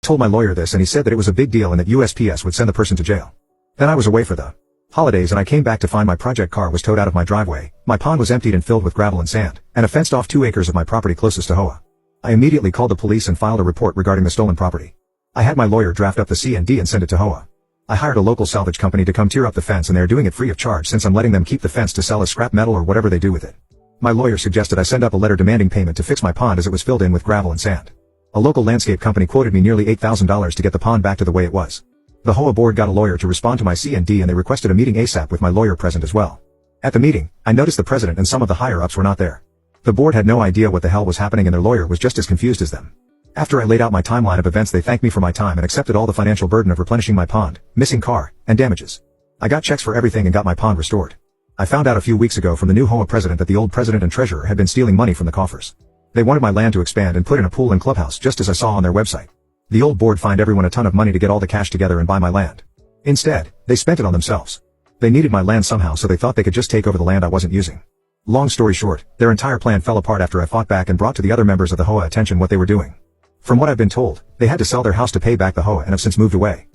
told my lawyer this and he said that it was a big deal and that USPS would send the person to jail. Then I was away for the holidays and I came back to find my project car was towed out of my driveway, my pond was emptied and filled with gravel and sand, and a fenced off 2 acres of my property closest to Hoa. I immediately called the police and filed a report regarding the stolen property. I had my lawyer draft up the C&D and send it to Hoa. I hired a local salvage company to come tear up the fence and they're doing it free of charge since I'm letting them keep the fence to sell as scrap metal or whatever they do with it. My lawyer suggested I send up a letter demanding payment to fix my pond as it was filled in with gravel and sand. A local landscape company quoted me nearly $8,000 to get the pond back to the way it was. The Hoa board got a lawyer to respond to my C&D and they requested a meeting ASAP with my lawyer present as well. At the meeting, I noticed the president and some of the higher-ups were not there. The board had no idea what the hell was happening and their lawyer was just as confused as them. After I laid out my timeline of events, they thanked me for my time and accepted all the financial burden of replenishing my pond, missing car, and damages. I got checks for everything and got my pond restored. I found out a few weeks ago from the new Hoa president that the old president and treasurer had been stealing money from the coffers. They wanted my land to expand and put in a pool and clubhouse just as I saw on their website. The old board fined everyone a ton of money to get all the cash together and buy my land. Instead, they spent it on themselves. They needed my land somehow so they thought they could just take over the land I wasn't using. Long story short, their entire plan fell apart after I fought back and brought to the other members of the Hoa attention what they were doing. From what I've been told, they had to sell their house to pay back the Hoa and have since moved away.